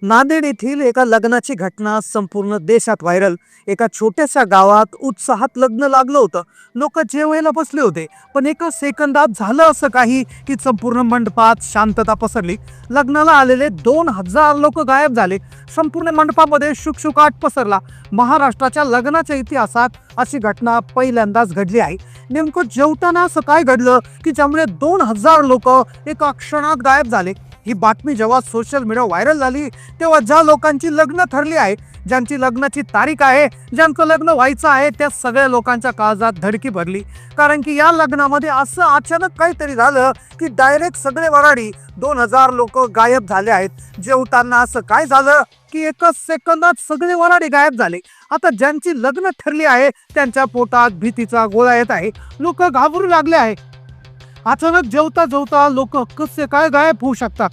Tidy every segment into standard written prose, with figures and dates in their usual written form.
नांदेड येथील एका लग्नाची घटना संपूर्ण देशात व्हायरल. एका छोट्याशा गावात उत्साहात लग्न लागलं होतं. लोक जेवायला बसले होते, पण एका सेकंदात झालं असं काही की संपूर्ण मंडपात शांतता पसरली. लग्नाला आलेले 2000 लोक गायब झाले. संपूर्ण मंडपामध्ये शुकशुकाट पसरला. महाराष्ट्राच्या लग्नाच्या इतिहासात अशी घटना पहिल्यांदाच घडली आहे. नेमकं जेवताना असं काय घडलं की ज्यामुळे 2000 लोक एका क्षणात गायब झाले. ही बातमी जेव्हा सोशल मीडिया व्हायरल झाली, तेव्हा ज्या लोकांची लग्न ठरली आहे, ज्यांची लग्नाची तारीख आहे, ज्यांचं लग्न व्हायचं आहे, त्या सगळ्या लोकांच्या काळजात धडकी भरली. कारण की या लग्नामध्ये असं अचानक काहीतरी झालं की डायरेक्ट सगळे वराडी 2000 लोक गायब झाले आहेत. जेवताना असं काय झालं की एकच सेकंदात सगळे वराडी गायब झाले. आता ज्यांची लग्न ठरली आहे त्यांच्या पोटात भीतीचा गोळा येत आहे. लोक घाबरू लागले आहे. अचानक जेवता जेवता लोक कसे काय गायब होऊ शकतात?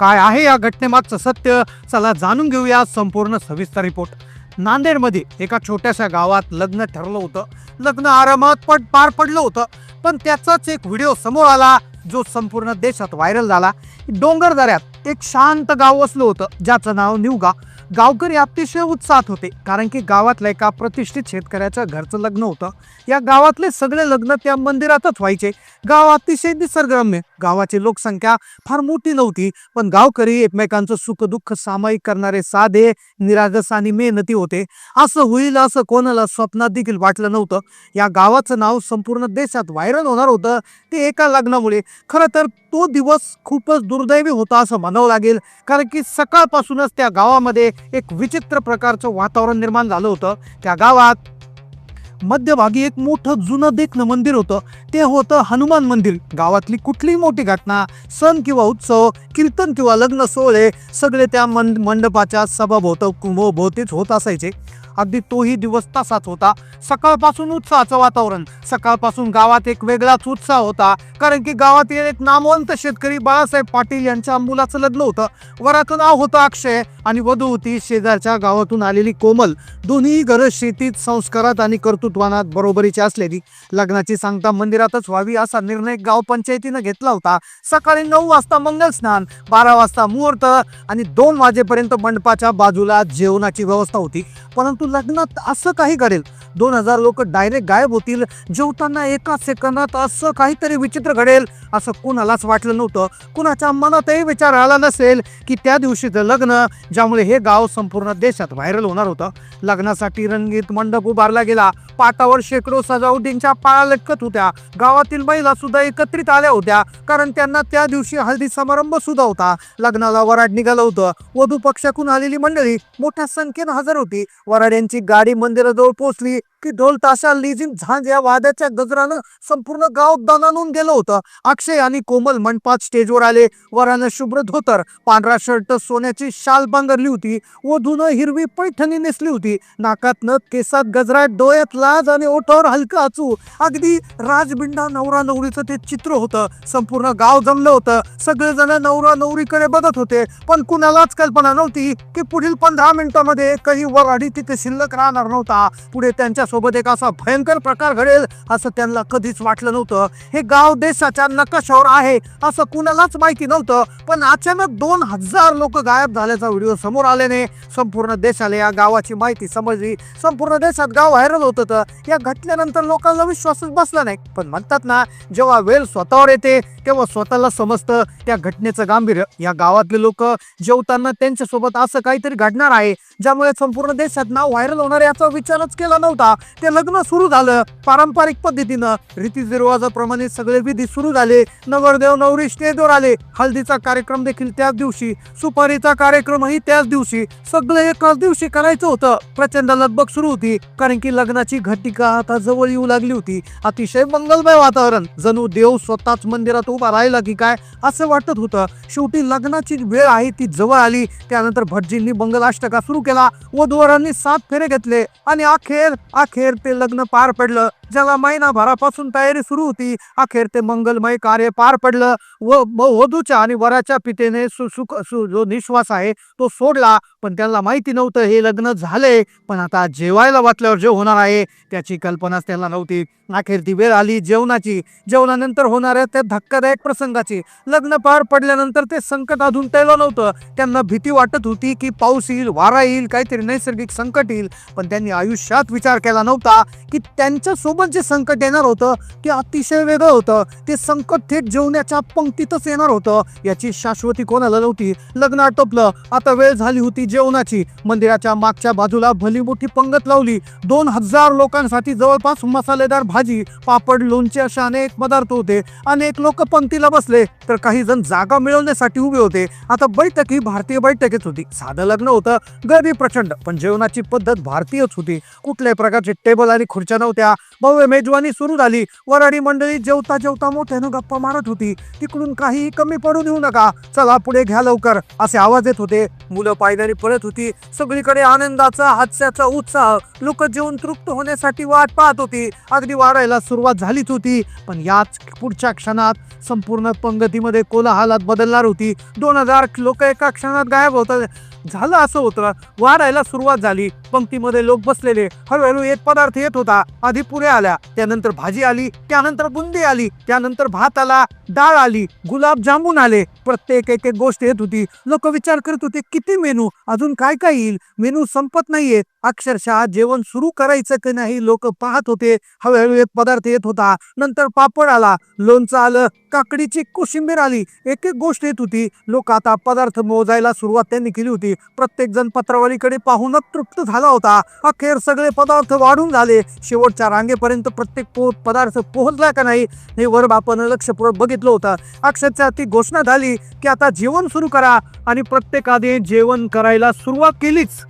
काय आहे या घटनेमागचं सत्य? चला जाणून घेऊया संपूर्ण सविस्तर रिपोर्ट. नांदेडमध्ये एका छोट्याशा गावात लग्न ठरलं होतं. लग्न आरामात पार पडलं होतं, पण त्याचाच एक व्हिडिओ समोर आला जो संपूर्ण देशात व्हायरल झाला. डोंगर दऱ्यात एक शांत गाव वसलं होतं, ज्याचं नाव निवगा. गावकरी अतिशय उत्साहात होते, कारण की गावातल्या एका प्रतिष्ठित शेतकऱ्याच्या घरचं लग्न होतं. या गावातले सगळे लग्न त्या मंदिरातच व्हायचे. गाव अतिशय निसर्गरम्य. गावाची लोकसंख्या फार मोठी नव्हती, पण गावकरी एकमेकांचं सुखदुःख सामायिक करणारे साधे, निरागस आणि मेहनती होते. असं होईल असं कोणाला स्वप्नात देखील वाटलं नव्हतं. या गावाचं नाव संपूर्ण देशात व्हायरल होणार होतं ते एका लग्नामुळे. खरं तर तो दिवस खूपच दुर्दैवी होता असं म्हणावं लागेल, कारण की सकाळपासूनच त्या गावामध्ये एक विचित्र प्रकारचं वातावरण निर्माण झालं होतं. त्या गावात मध्यभागी एक मोठं जुनं देखणं मंदिर होतं. ते होतं हनुमान मंदिर. गावातली कुठलीही मोठी घटना, सण किंवा उत्सव, कीर्तन किंवा लग्न सोहळे सगळे त्या मंडपाच्या सभाभोवतीच होत असायचे. अगदी तोही दिवस तसाच होता. सकाळपासून उत्साहाचं वातावरण. सकाळपासून गावात एक वेगळाच उत्साह होता, कारण की गावातील एक नामवंत शेतकरी बाळासाहेब पाटील यांच्या मुलाचं लग्न होतं. वराचं नाव होतं अक्षय आणि वधू होती शेजारच्या गावातून आलेली कोमल. दोन्ही घरं शेतीत, संस्कारात आणि कर्तृत्वानात बरोबरीची असलेली. लग्नाची सांगता मंदिरातच व्हावी असा निर्णय गाव पंचायतीनं घेतला होता. सकाळी 9 वाजता मंगल स्नान, 12 वाजता मुहूर्त आणि 2 वाजेपर्यंत मंडपाच्या बाजूला जेवणाची व्यवस्था होती. परंतु लग्नात असं काही घडेल, 2000 लोक डायरेक्ट गायब होतील, जेवताना एका सेकंदात असं काहीतरी विचित्र घडेल असं कुणालाच वाटलं नव्हतं. कुणाच्या मनातही विचार आला नसेल की त्या दिवशीचं लग्न, ज्यामुळे हे गाव संपूर्ण देशात व्हायरल होणार होतं. लग्नासाठी रंगीत मंडप उभारला गेला. पाटावर शेकडो सजावटींच्या पाळ्या लटकत होत्या. गावातील महिला सुद्धा एकत्रित आल्या होत्या, कारण त्यांना त्या दिवशी हळदी समारंभ सुद्धा होता. लग्नाला वराड निघालं होतं. वधू पक्षाकडून आलेली मंडळी मोठ्या संख्येनं हजर होती. वराड्यांची गाडी मंदिराजवळ पोहोचली की ढोल ताशा, लेझीम, झांज या वाद्याच्या गजरानं संपूर्ण गाव दणाणून गेलं होतं. अक्षय आणि कोमल मंडपात स्टेजवर आले. वरानं शुभ्र धोतर, पांढरा शर्ट, सोन्याची शाल पांघरली होती. वधूनं हिरवी पैठणी नेसली होती. नाकात नथ, केसात गजरा, डोळ्यात लाज आणि ओठावर हलका अचू. अगदी राजबिंडा नवरा नवरीचं ते चित्र होतं. संपूर्ण गाव जमलं होतं. सगळेजण नवरा नवरीकडे बघत होते, पण कुणालाच कल्पना नव्हती की पुढील 15 मिनिटांमध्ये काही वराडी तिथे शिल्लक राहणार नव्हता. पुढे त्यांच्या सोबत एक असा भयंकर प्रकार घडेल असं त्यांना कधीच वाटलं नव्हतं. हे गाव देशाच्या नकाशावर आहे असं कुणालाच माहिती नव्हतं, पण अचानक 2000 लोक गायब झाल्याचा व्हिडिओ समोर आल्याने संपूर्ण देशाला या गावाची माहिती समजली. संपूर्ण देशात गाव व्हायरल होत होतं. या घटनेनंतर लोकांना विश्वासच बसला नाही. पण म्हणतात ना, जेव्हा वेळ स्वतःवर येते तेव्हा स्वतःला समजतं त्या घटनेचं गांभीर्य. या गावातले लोक जेवताना त्यांच्यासोबत असं काहीतरी घडणार आहे ज्यामुळे संपूर्ण देशात नाव व्हायरल होणार याचा विचारच केला नव्हता. ते लग्न सुरू झालं. पारंपरिक पद्धतीनं रीतिरिवाजाप्रमाणे सगळे विधी सुरू झाले. नवरदेव नवरी स्टेजवर आले. हळदीचा कार्यक्रम देखील त्याच दिवशी, सुपारीचा कार्यक्रमही त्याच दिवशी. सगळं एकाच दिवशी करायचं होतं. प्रचंड लगबग सुरू होती, कारण की लग्नाची घटिका आता जवळ येऊ लागली होती. अतिशय मंगलमय वातावरण. जणू देव स्वतःच मंदिरात उभा राहिला की काय असं वाटत होतं. शेवटी लग्नाची वेळ आहे ती जवळ आली. त्यानंतर भटजींनी मंगलाष्टका सुरू केला. वधूवरांनी 7 फेरे घेतले आणि अखेर अखेर ते लग्न पार पडलं. ज्याला महिनाभरापासून तयारी सुरू होती, अखेर ते मंगलमय कार्य पार पडलं. वधूच्या आणि वराच्या पितेने जो निश्वास आहे तो सोडला. पण त्यांना माहिती नव्हतं हे लग्न झालंय, पण आता जेवायला वाटल्यावर जे होणार आहे त्याची कल्पनाच त्यांना नव्हती. अखेर ती वेळ आली जेवणाची, जेवणानंतर होणाऱ्या त्या धक्कादायक प्रसंगाची. लग्न पार पडल्यानंतर ते संकट अजून टळलं नव्हतं. त्यांना भीती वाटत होती की पाऊस येईल, वारा येईल, काहीतरी नैसर्गिक संकट येईल. पण त्यांनी आयुष्यात विचार केला नव्हता की त्यांच्या सोबत जे संकट येणार होतं ते अतिशय वेगळं होतं. ते संकट थेट जेवणाच्या पंक्तीतच येणार होतं, याची शाश्वती कोणाला नव्हती. लग्न आटोपलं, आता वेळ झाली होती जेवणाची. मंदिराच्या मागच्या बाजूला भली मोठी पंगत लावली. 2000 लोकांसाठी जवळपास मसालेदार भाजी, पापड, लोणचे असे अनेक पदार्थ होते. अनेक लोक पंक्तीला बसले तर काही जण जागा मिळवण्यासाठी उभे होते. आता बैठक ही भारतीय बैठकीच होती. साधं लग्न होतं, गर्दी प्रचंड, पण जेवणाची पद्धत भारतीयच होती. कुठल्याही प्रकारचे टेबल आणि खुर्च्या नव्हत्या. भव्य मेजवानी सुरू झाली. वराडी मंडळी जेवता जेवता मोठ्यानं गप्पा मारत होती. तिकडून काही कमी पडू देऊ नका, चला पुढे घ्या लवकर, असे आवाज येत होते. मुलं पायदळी पळत होती. सगळीकडे आनंदाचा, हास्याचा उत्साह. लोक जेवण तृप्त होण्यासाठी वाट पाहत होती. अगदी वाढायला सुरुवात झालीच होती, पण याच पुढच्या क्षणात संपूर्ण पंगतीमध्ये कोलाहलात बदलणार होती. 2000 लोक एका क्षणात गायब होतात. झालं असं होतं, वाढायला सुरुवात झाली. पंक्तीमध्ये लोक बसलेले. हळूहळू एक पदार्थ येत होता. आधी पुऱ्या आल्या, त्यानंतर भाजी आली, त्यानंतर बुंदी आली, त्यानंतर भात आला, डाळ आली, गुलाबजामुन आले. प्रत्येक एक एक गोष्ट येत होती. लोक विचार करत होते किती मेनू, अजून काय काय येईल, मेनू संपत नाहीये. अक्षरशः जेवण सुरू करायचं की नाही लोक पाहत होते. हळूहळू एक पदार्थ येत होता. नंतर पापड आला, लोणचं आलं, काकडीची कोशिंबीर आली. एक एक गोष्ट येत होती. लोक आता पदार्थ मोजायला सुरुवात त्यांनी केली होती. प्रत्येक जण पत्रावलीकडे पाहूनच तृप्त झाला होता. अखेर सगळे पदार्थ वाढून झाले. शेवटच्या रांगेपर्यंत प्रत्येक पदार्थ पोहोचला का नाही हे वर बापानं लक्षपूर्वक बघितलं होतं. अक्षरशः ती घोषणा झाली की आता जेवण सुरू करा, आणि प्रत्येकाने जेवण करायला सुरुवात केलीच.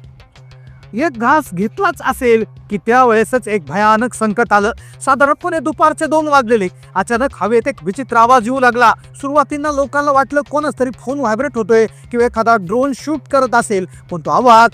एक घास घेतलाच असेल की त्यावेळेसच एक भयानक संकट आलं. साधारणपणे दुपारचे 2 वाजलेले. अचानक हवेत एक विचित्र आवाज येऊ लागला. सुरुवातीला लोकांना वाटलं कोणच तरी फोन व्हायब्रेट होतोय किंवा एखादा ड्रोन शूट करत असेल, पण तो आवाज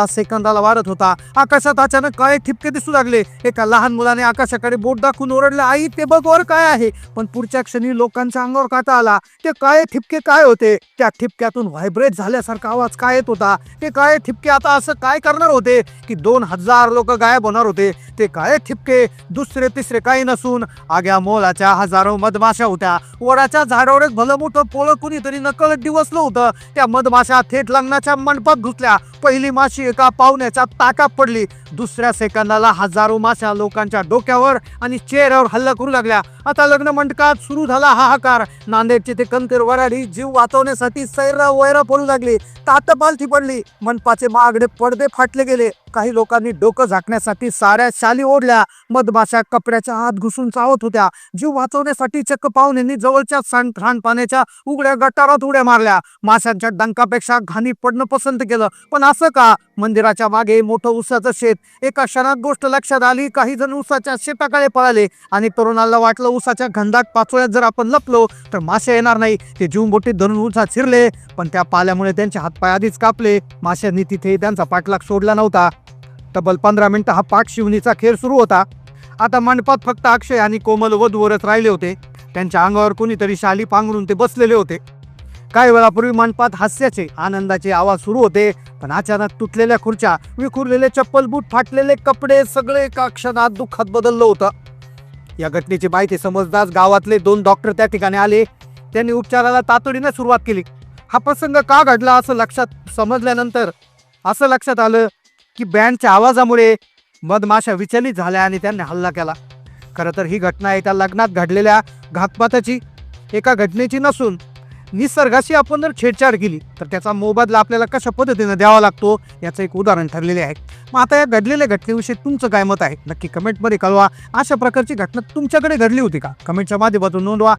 सेकंदाला वाढत होता. आकाशात अचानक काळे ठिपके दिसू लागले. एका लहान मुलाने आकाशाकडे बोट दाखवून ओरडलं, आई ते बघ वर काय आहे. पण पुढच्या क्षणी लोकांच्या अंगावर काटा आला. ते काळे ठिपके काय होते? त्या ठिपक्यातून व्हायब्रेट झाल्यासारखा आवाज काय येत होता? ते काळे ठिपके आता असं काय करणार होते की 2000 लोक गायब होणार होते? ते काळे ठिपके दुसरे तिसरे काही नसून आग्या मोलाच्या हजारो मधमाशा होत्या. वडाच्या झाडावर एक भलं मोठं पोळं कुणीतरी नकळत दिवसलं होतं. त्या मधमाशा थेट लग्नाच्या मंडपात घुसल्या. पहिली माशी एका पाहुण्याच्या ताकात पडली. दुसऱ्या सेकंदाला हजारो माशा लोकांच्या डोक्यावर आणि चेहऱ्यावर हल्ला करू लागल्या. आता लग्न मंडपात सुरू झाला हाहाकार. नांदेडचे ते कंतेर वराडी जीव वाचवण्यासाठी सैरा वैरा पडू लागली. ताटपालथी पडली. मंडपाचे महागडे पडदे फाटले गेले. काही लोकांनी डोकं झाकण्यासाठी साऱ्या शाली ओढल्या. मधमाशा कपड्याच्या आत घुसून चावत होत्या. जीव वाचवण्यासाठी चक्क पाहुण्यांनी जवळच्या सांडपाण्याच्या उघड्या गटारात उड्या मारल्या. माशांच्या डंकापेक्षा घाणी पडणं पसंत केलं. पण असं का? मंदिराच्या मागे मोठं उसाचं शेत. एका क्षणात गोष्ट लक्षात आली. काही जण उसाच्या शेताकडे पळाले आणि तरुणाला वाटलं उसाच्या घंदाक पाचोळ्यात जर आपण लपलो तर मासे येणार नाही. ते जीव बोटीत धरून उसात शिरले, पण त्या पाल्यामुळे त्यांचे हातपाय आधीच कापले. माशांनी तिथे त्यांचा पाठलाग सोडला नव्हता. तब्बल 15 मिनिटं हा पाठ शिवणीचा खेळ सुरू होता. आता मंडपात फक्त अक्षय आणि कोमल वधूवरच राहिले होते. त्यांच्या अंगावर कोणीतरी शाली पांघरून ते बसलेले होते. काही वेळापूर्वी मंडपात हास्याचे, आनंदाचे आवाज सुरू होते, पण अचानक तुटलेल्या खुर्च्या, विखुरलेले चप्पल बूट, फाटलेले कपडे सगळे एका क्षणात दुःखात बदललं होतं. या घटनेची माहिती समजताच गावातले 2 डॉक्टर त्या ठिकाणी आले. त्यांनी उपचाराला तातडीने सुरुवात केली. हा प्रसंग का घडला असं लक्षात आलं की बँडच्या आवाजामुळे मधमाशा विचलित झाल्या आणि त्यांनी हल्ला केला. खरं तर ही घटना एका लग्नात घडलेल्या घातपाताची, एका घटनेची नसून निसर्गाशी आपण जर छेडछाड केली तर त्याचा मोबदला आपल्याला कशा पद्धतीने द्यावा लागतो याचं एक उदाहरण ठरलेले आहे. मग आता या घडलेल्या घटनेविषयी तुमचं काय मत आहे नक्की कमेंटमध्ये कळवा. अशा प्रकारची घटना तुमच्याकडे घडली होती का? कमेंटच्या माध्यमातून नोंदवा.